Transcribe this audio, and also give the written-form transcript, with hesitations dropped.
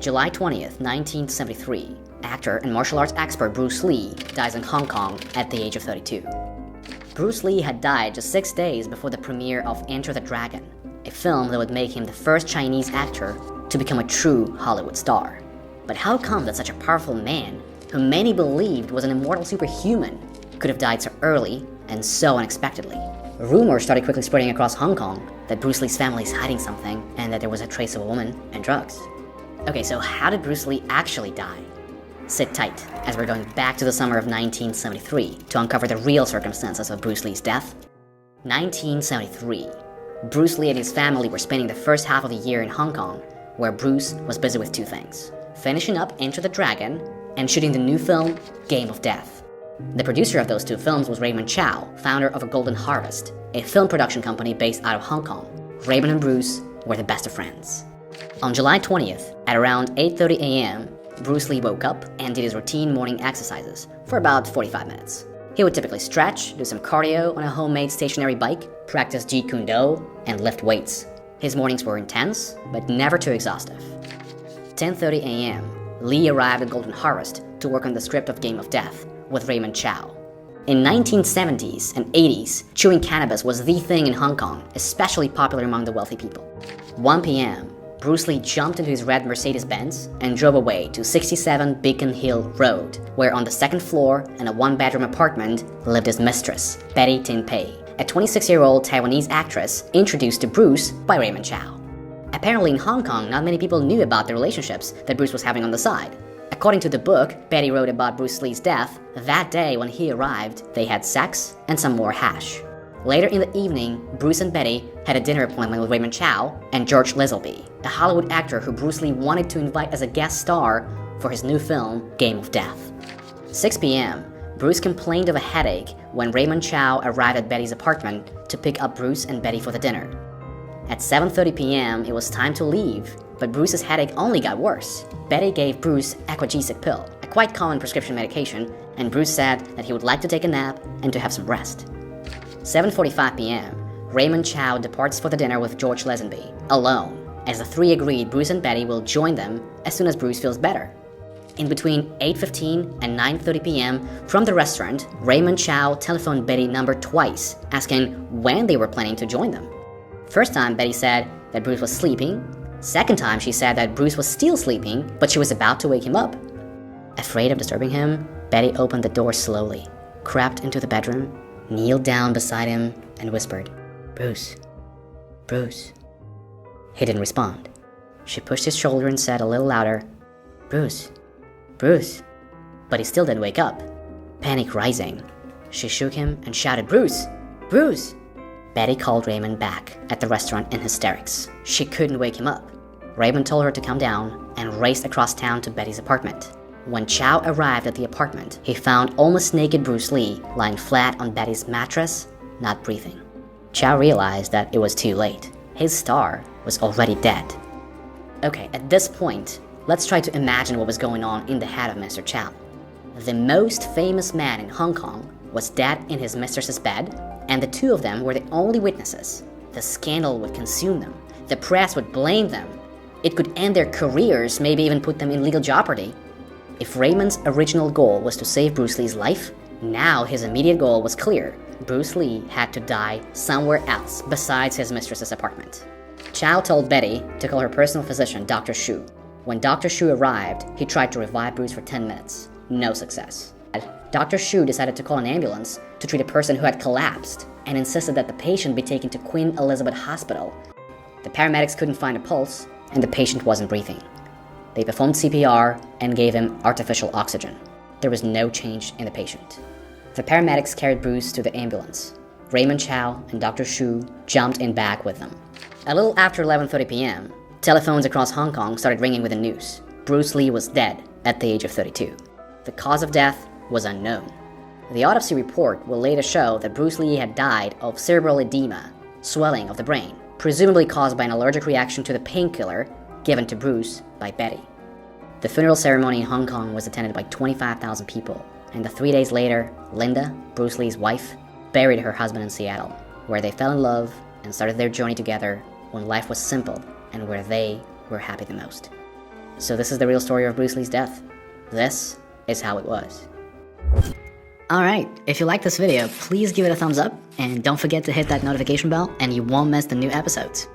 July 20th, 1973, actor and martial arts expert Bruce Lee dies in Hong Kong at the age of 32. Bruce Lee had died just 6 days before the premiere of Enter the Dragon, a film that would make him the first Chinese actor to become a true Hollywood star. But how come that such a powerful man, who many believed was an immortal superhuman, could have died so early and so unexpectedly? Rumors started quickly spreading across Hong Kong that Bruce Lee's family is hiding something and that there was a trace of a woman and drugs. Okay, so how did Bruce Lee actually die? Sit tight, as we're going back to the summer of 1973 to uncover the real circumstances of Bruce Lee's death. 1973. Bruce Lee and his family were spending the first half of the year in Hong Kong, where Bruce was busy with two things: finishing up Enter the Dragon and shooting the new film, Game of Death. The producer of those two films was Raymond Chow, founder of Golden Harvest, a film production company based out of Hong Kong. Raymond and Bruce were the best of friends. On July 20th, at around 8:30 a.m., Bruce Lee woke up and did his routine morning exercises for about 45 minutes. He would typically stretch, do some cardio on a homemade stationary bike, practice Jeet Kune Do, and lift weights. His mornings were intense, but never too exhaustive. 10:30 a.m., Lee arrived at Golden Harvest to work on the script of Game of Death with Raymond Chow. In 1970s and 80s, chewing cannabis was the thing in Hong Kong, especially popular among the wealthy people. 1 p.m., Bruce Lee jumped into his red Mercedes-Benz and drove away to 67 Beacon Hill Road, where on the second floor in a one-bedroom apartment lived his mistress, Betty Tin Pei, a 26-year-old Taiwanese actress introduced to Bruce by Raymond Chow. Apparently in Hong Kong, not many people knew about the relationships that Bruce was having on the side. According to the book Betty wrote about Bruce Lee's death, that day when he arrived, they had sex and some more hash. Later in the evening, Bruce and Betty had a dinner appointment with Raymond Chow and George Lazenby, a Hollywood actor who Bruce Lee wanted to invite as a guest star for his new film, Game of Death. 6 p.m., Bruce complained of a headache when Raymond Chow arrived at Betty's apartment to pick up Bruce and Betty for the dinner. At 7:30 p.m., it was time to leave, but Bruce's headache only got worse. Betty gave Bruce Aquagesic pill, a quite common prescription medication, and Bruce said that he would like to take a nap and to have some rest. 7:45 p.m., Raymond Chow departs for the dinner with George Lazenby, alone, as the three agreed Bruce and Betty will join them as soon as Bruce feels better. In between 8:15 and 9:30 p.m., from the restaurant, Raymond Chow telephoned Betty number twice, asking when they were planning to join them. First time, Betty said that Bruce was sleeping. Second time, she said that Bruce was still sleeping, but she was about to wake him up. Afraid of disturbing him, Betty opened the door slowly, crept into the bedroom, kneeled down beside him, and whispered, "Bruce, Bruce." He didn't respond. She pushed his shoulder and said a little louder, "Bruce, Bruce." But he still didn't wake up. Panic rising, she shook him and shouted, "Bruce, Bruce." Betty called Raymond back at the restaurant in hysterics. She couldn't wake him up. Raymond told her to come down and raced across town to Betty's apartment. When Chow arrived at the apartment, he found almost naked Bruce Lee lying flat on Betty's mattress, not breathing. Chow realized that it was too late. His star was already dead. Okay, at this point, let's try to imagine what was going on in the head of Mr. Chow. The most famous man in Hong Kong was dead in his mistress's bed, and the two of them were the only witnesses. The scandal would consume them. The press would blame them. It could end their careers, maybe even put them in legal jeopardy. If Raymond's original goal was to save Bruce Lee's life, now his immediate goal was clear. Bruce Lee had to die somewhere else besides his mistress's apartment. Chow told Betty to call her personal physician, Dr. Shu. When Dr. Shu arrived, he tried to revive Bruce for 10 minutes. No success. Dr. Shu decided to call an ambulance to treat a person who had collapsed and insisted that the patient be taken to Queen Elizabeth Hospital. The paramedics couldn't find a pulse, and the patient wasn't breathing. They performed CPR and gave him artificial oxygen. There was no change in the patient. The paramedics carried Bruce to the ambulance. Raymond Chow and Dr. Shu jumped in back with them. A little after 11:30 p.m., telephones across Hong Kong started ringing with the news. Bruce Lee was dead at the age of 32. The cause of death was unknown. The autopsy report will later show that Bruce Lee had died of cerebral edema, swelling of the brain, presumably caused by an allergic reaction to the painkiller given to Bruce by Betty. The funeral ceremony in Hong Kong was attended by 25,000 people, and 3 days later, Linda, Bruce Lee's wife, buried her husband in Seattle, where they fell in love and started their journey together when life was simple and where they were happy the most. So this is the real story of Bruce Lee's death. This is how it was. Alright, if you like this video, please give it a thumbs up, and don't forget to hit that notification bell and you won't miss the new episodes.